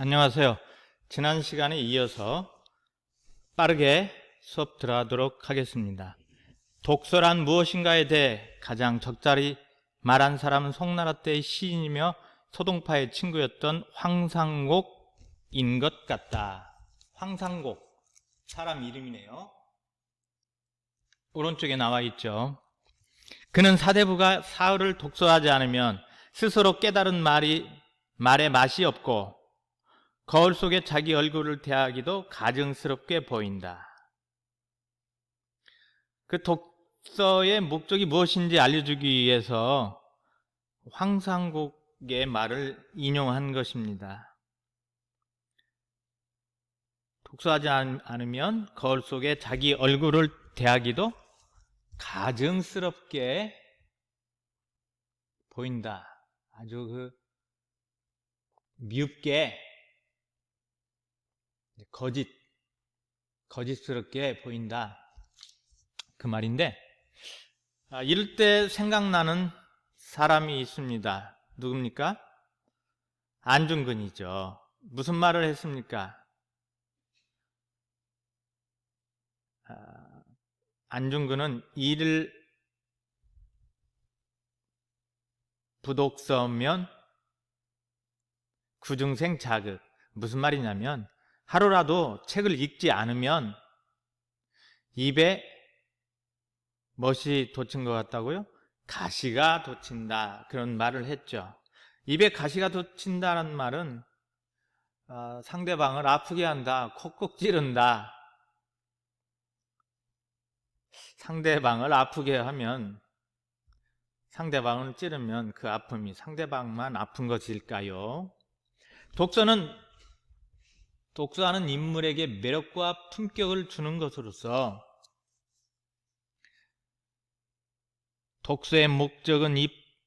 안녕하세요. 지난 시간에 이어서 빠르게 수업 들어가도록 하겠습니다. 독서란 무엇인가에 대해 가장 적절히 말한 사람은 송나라 때의 시인이며 소동파의 친구였던 황상곡인 것 같다. 황상곡, 사람 이름이네요. 오른쪽에 나와 있죠. 그는 사대부가 사흘을 독서하지 않으면 스스로 깨달은 말에 맛이 없고 거울 속에 자기 얼굴을 대하기도 가증스럽게 보인다. 그 독서의 목적이 무엇인지 알려주기 위해서 황상곡의 말을 인용한 것입니다. 독서하지 않으면 거울 속에 자기 얼굴을 대하기도 가증스럽게 보인다. 아주 미흡게 거짓스럽게 보인다. 그 말인데, 이럴 때 생각나는 사람이 있습니다. 누굽니까? 안중근이죠. 무슨 말을 했습니까? 안중근은 일을 부독서면 구중생 자극. 무슨 말이냐면 하루라도 책을 읽지 않으면 입에 멋이 돋친 것 같다고요? 가시가 돋친다. 그런 말을 했죠. 입에 가시가 돋친다는 말은 상대방을 아프게 한다, 콕콕 찌른다. 상대방을 아프게 하면, 상대방을 찌르면 그 아픔이 상대방만 아픈 것일까요? 독서하는 인물에게 매력과 품격을 주는 것으로서 독서의 목적은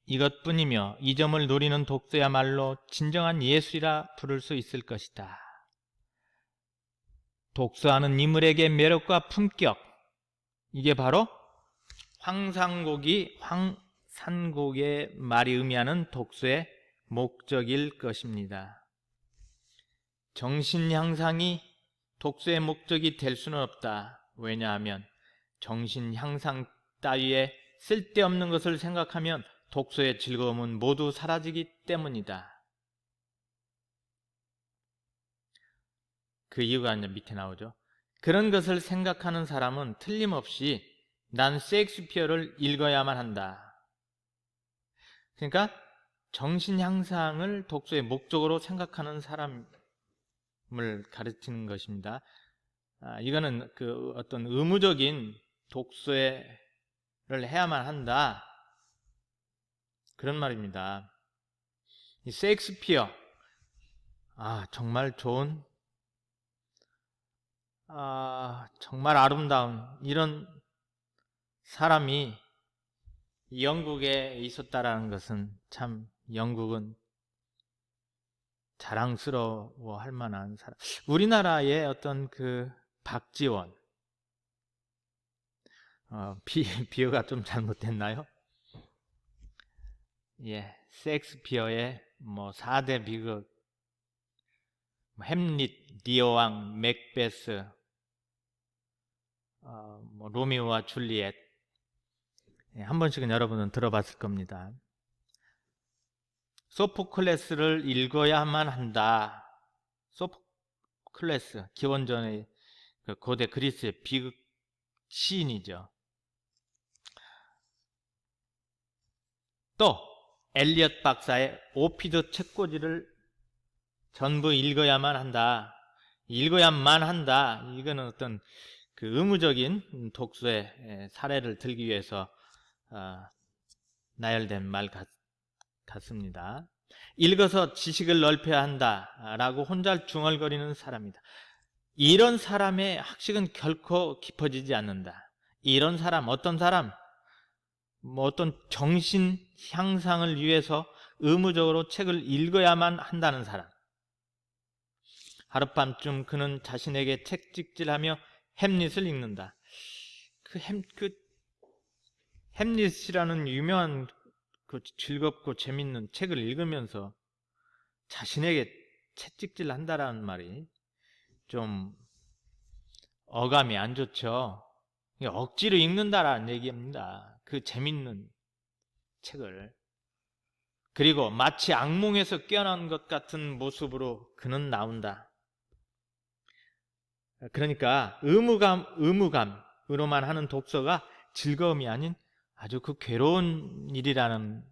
이것뿐이며 이 점을 노리는 독서야말로 진정한 예술이라 부를 수 있을 것이다. 독서하는 인물에게 매력과 품격, 이게 바로 황상곡의 말이 의미하는 독서의 목적일 것입니다. 정신 향상이 독서의 목적이 될 수는 없다. 왜냐하면 정신 향상 따위에 쓸데없는 것을 생각하면 독서의 즐거움은 모두 사라지기 때문이다. 그 이유가 이제 밑에 나오죠. 그런 것을 생각하는 사람은 틀림없이 난 셰익스피어를 읽어야만 한다. 그러니까 정신 향상을 독서의 목적으로 생각하는 사람을 가르치는 것입니다. 이거는 어떤 의무적인 독서를 해야만 한다. 그런 말입니다. 이 셰익스피어, 정말 좋은, 정말 아름다운 이런 사람이 영국에 있었다라는 것은 참 영국은 자랑스러워할 만한 사람. 우리나라의 어떤 박지원, 비유가 좀 잘못됐나요? 예, 셰익스피어의 4대 비극, 햄릿, 리어왕, 맥베스, 로미오와 줄리엣, 한 번씩은 여러분은 들어봤을 겁니다. 소포클레스를 읽어야만 한다. 소포클레스, 기원전의 고대 그리스의 비극 시인이죠. 또 엘리엇 박사의 오피드 책꽂이를 전부 읽어야만 한다. 읽어야만 한다. 이거는 어떤 의무적인 독서의 사례를 들기 위해서 나열된 말 같습니다. 읽어서 지식을 넓혀야 한다라고 혼자 중얼거리는 사람이다. 이런 사람의 학식은 결코 깊어지지 않는다. 이런 사람, 어떤 사람? 어떤 정신 향상을 위해서 의무적으로 책을 읽어야만 한다는 사람. 하룻밤쯤 그는 자신에게 책찍질하며 햄릿을 읽는다. 햄릿이라는 유명한 즐겁고 재밌는 책을 읽으면서 자신에게 채찍질 한다라는 말이 좀 어감이 안 좋죠. 억지로 읽는다라는 얘기입니다. 그 재밌는 책을. 그리고 마치 악몽에서 깨어난 것 같은 모습으로 그는 나온다. 그러니까 의무감으로만 하는 독서가 즐거움이 아닌 아주 그 괴로운 일이라는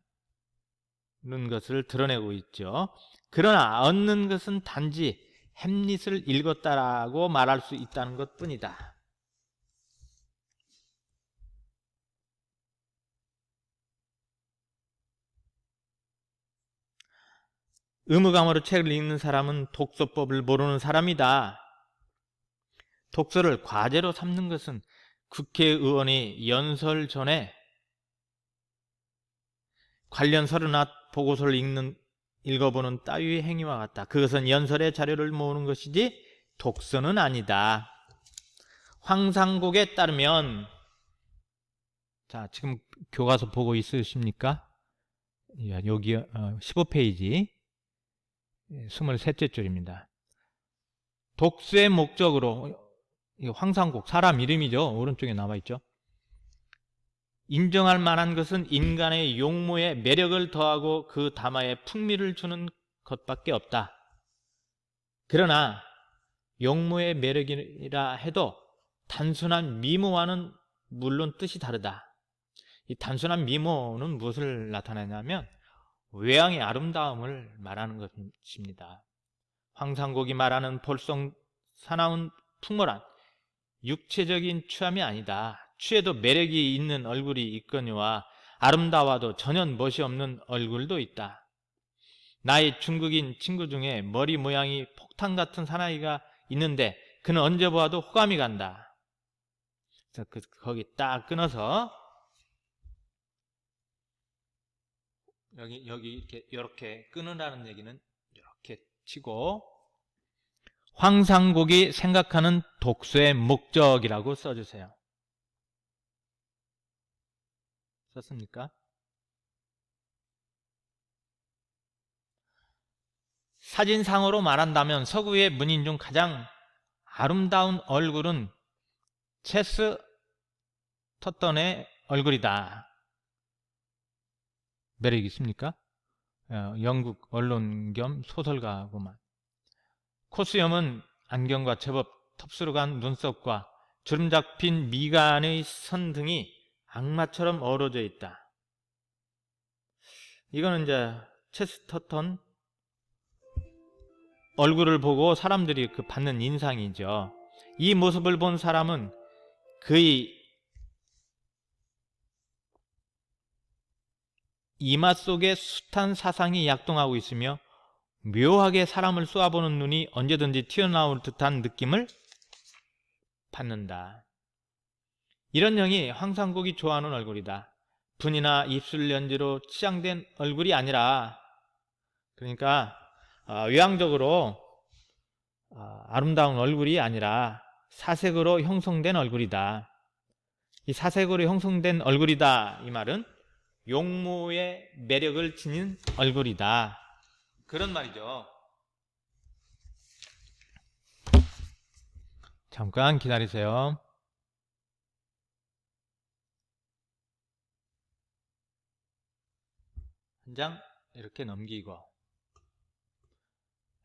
것을 드러내고 있죠. 그러나 얻는 것은 단지 햄릿을 읽었다라고 말할 수 있다는 것뿐이다. 의무감으로 책을 읽는 사람은 독서법을 모르는 사람이다. 독서를 과제로 삼는 것은 국회의원이 연설 전에 관련 서류나 보고서를 읽어보는 따위의 행위와 같다. 그것은 연설의 자료를 모으는 것이지 독서는 아니다. 황상곡에 따르면, 자, 지금 교과서 보고 있으십니까? 여기 15페이지 23째 줄입니다. 독서의 목적으로, 황상곡 사람 이름이죠. 오른쪽에 나와있죠. 인정할 만한 것은 인간의 용모에 매력을 더하고 그 담화에 풍미를 주는 것밖에 없다. 그러나 용모의 매력이라 해도 단순한 미모와는 물론 뜻이 다르다. 이 단순한 미모는 무엇을 나타내냐면 외양의 아름다움을 말하는 것입니다. 황상곡이 말하는 볼송 사나운 풍모란 육체적인 취함이 아니다. 취해도 매력이 있는 얼굴이 있거니와 아름다워도 전혀 멋이 없는 얼굴도 있다. 나의 중국인 친구 중에 머리 모양이 폭탄 같은 사나이가 있는데 그는 언제 보아도 호감이 간다. 그래서 거기 딱 끊어서 여기 이렇게 끊으라는 얘기는 이렇게 치고 황상곡이 생각하는 독서의 목적이라고 써주세요. 썼습니까? 사진상으로 말한다면 서구의 문인 중 가장 아름다운 얼굴은 체스 터턴의 얼굴이다. 매력 있습니까? 영국 언론 겸 소설가구만. 코수염은 안경과 제법 텁스로 간 눈썹과 주름 잡힌 미간의 선 등이 악마처럼 어우러져 있다. 이거는 이제 체스터턴 얼굴을 보고 사람들이 받는 인상이죠. 이 모습을 본 사람은 그의 이마 속에 숱한 사상이 약동하고 있으며 묘하게 사람을 쏘아보는 눈이 언제든지 튀어나올 듯한 느낌을 받는다. 이런 형이 황상곡이 좋아하는 얼굴이다. 분이나 입술 연지로 치장된 얼굴이 아니라, 그러니까 외향적으로 아름다운 얼굴이 아니라 사색으로 형성된 얼굴이다. 이 사색으로 형성된 얼굴이다, 이 말은 용모의 매력을 지닌 얼굴이다, 그런 말이죠. 잠깐 기다리세요. 한 장 이렇게 넘기고,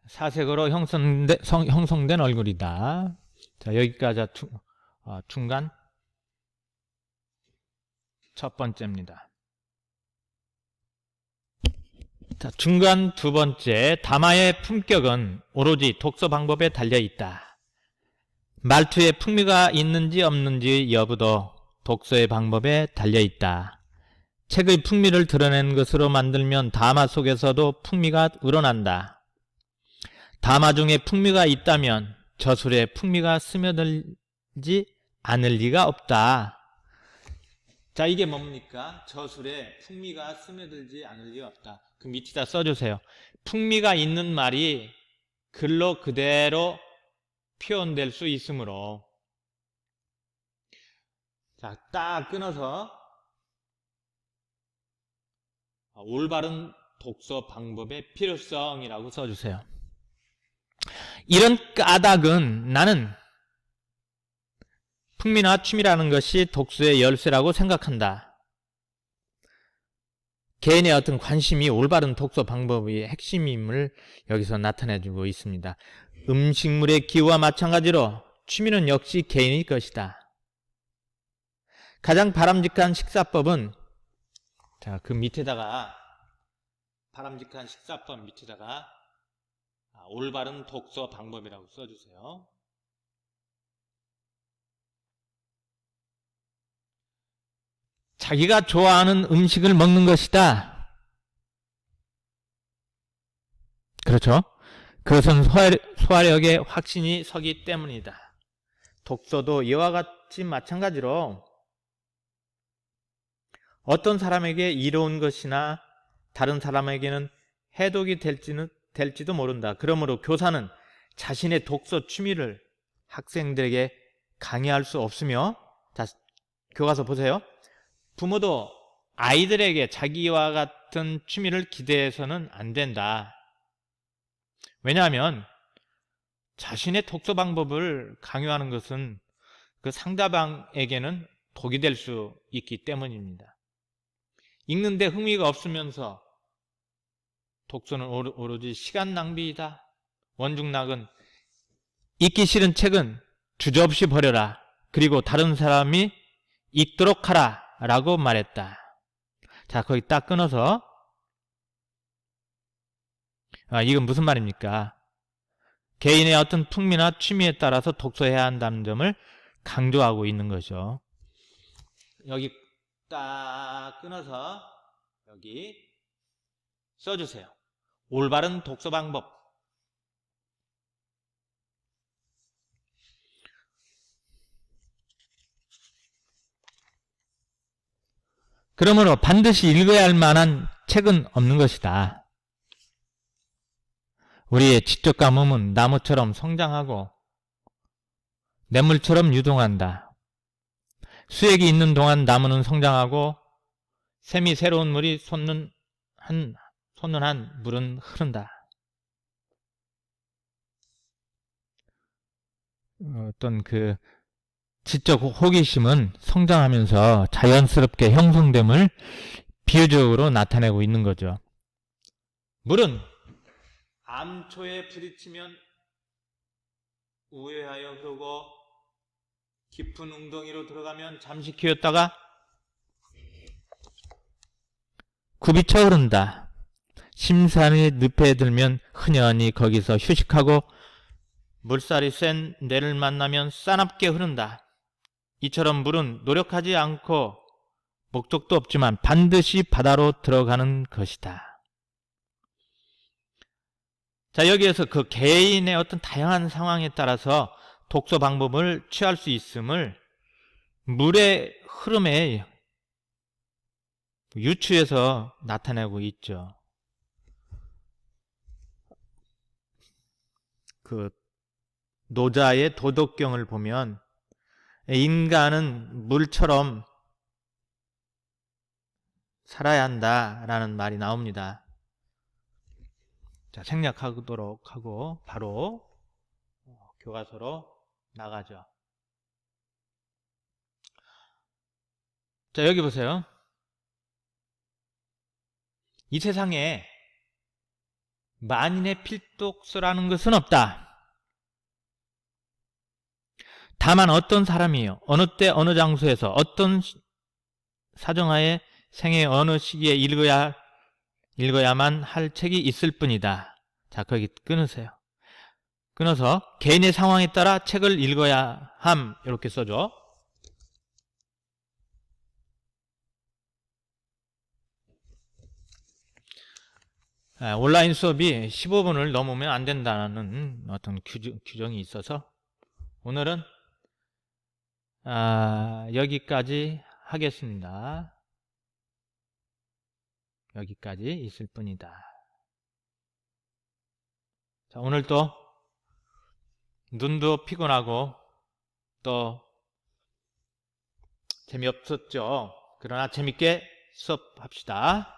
사색으로 형성된 얼굴이다. 자, 여기까지 중간 첫 번째입니다. 자, 중간 두 번째, 담화의 품격은 오로지 독서 방법에 달려있다. 말투에 풍미가 있는지 없는지 여부도 독서의 방법에 달려있다. 책의 풍미를 드러내는 것으로 만들면 담화 속에서도 풍미가 우러난다. 담화 중에 풍미가 있다면 저술에 풍미가 스며들지 않을 리가 없다. 자, 이게 뭡니까? 저술에 풍미가 스며들지 않을 리가 없다. 그 밑에다 써주세요. 풍미가 있는 말이 글로 그대로 표현될 수 있으므로. 자, 딱 끊어서 올바른 독서 방법의 필요성이라고 써주세요. 이런 까닭은 나는 풍미나 취미라는 것이 독서의 열쇠라고 생각한다. 개인의 어떤 관심이 올바른 독서 방법의 핵심임을 여기서 나타내주고 있습니다. 음식물의 기호와 마찬가지로 취미는 역시 개인의 것이다. 가장 바람직한 식사법은, 자, 그 밑에다가 바람직한 식사법 밑에다가 올바른 독서 방법이라고 써주세요. 자기가 좋아하는 음식을 먹는 것이다. 그렇죠? 그것은 소화력에 확신이 서기 때문이다. 독서도 이와 같이 마찬가지로 어떤 사람에게 이로운 것이나 다른 사람에게는 해독이 될지도 모른다. 그러므로 교사는 자신의 독서 취미를 학생들에게 강요할 수 없으며, 자, 교과서 보세요. 부모도 아이들에게 자기와 같은 취미를 기대해서는 안 된다. 왜냐하면 자신의 독서 방법을 강요하는 것은 그 상대방에게는 독이 될 수 있기 때문입니다. 읽는데 흥미가 없으면서 독서는 오로지 시간 낭비이다. 원중락은 읽기 싫은 책은 주저없이 버려라. 그리고 다른 사람이 읽도록 하라 라고 말했다. 자, 거기 딱 끊어서 이건 무슨 말입니까? 개인의 어떤 풍미나 취미에 따라서 독서해야 한다는 점을 강조하고 있는 거죠. 여기 딱 끊어서 여기 써주세요. 올바른 독서 방법. 그러므로 반드시 읽어야 할 만한 책은 없는 것이다. 우리의 지적 감흥은 나무처럼 성장하고 냇물처럼 유동한다. 수액이 있는 동안 나무는 성장하고 샘이 새로운 물이 솟는 한 물은 흐른다. 어떤 그 지적 호기심은 성장하면서 자연스럽게 형성됨을 비유적으로 나타내고 있는 거죠. 물은 암초에 부딪히면 우회하여 흐르고 깊은 웅덩이로 들어가면 잠시 키웠다가 굽이쳐 흐른다. 심산이 늪에 들면 흔연히 거기서 휴식하고 물살이 센 내를 만나면 싸납게 흐른다. 이처럼 물은 노력하지 않고 목적도 없지만 반드시 바다로 들어가는 것이다. 자, 여기에서 그 개인의 어떤 다양한 상황에 따라서 독서 방법을 취할 수 있음을 물의 흐름에 유추해서 나타내고 있죠. 그 노자의 도덕경을 보면 인간은 물처럼 살아야 한다라는 말이 나옵니다. 자, 생략하도록 하고 바로 교과서로 나가죠. 자, 여기 보세요. 이 세상에 만인의 필독서라는 것은 없다. 다만 어떤 사람이요, 어느 때 어느 장소에서 어떤 사정하에 생애 어느 시기에 읽어야만 할 책이 있을 뿐이다. 자, 거기 끊으세요. 끊어서 개인의 상황에 따라 책을 읽어야 함, 이렇게 써줘. 온라인 수업이 15분을 넘으면 안 된다는 어떤 규정이 있어서 오늘은 여기까지 하겠습니다. 여기까지 있을 뿐이다. 자, 오늘 또 눈도 피곤하고 또 재미없었죠. 그러나 재밌게 수업합시다.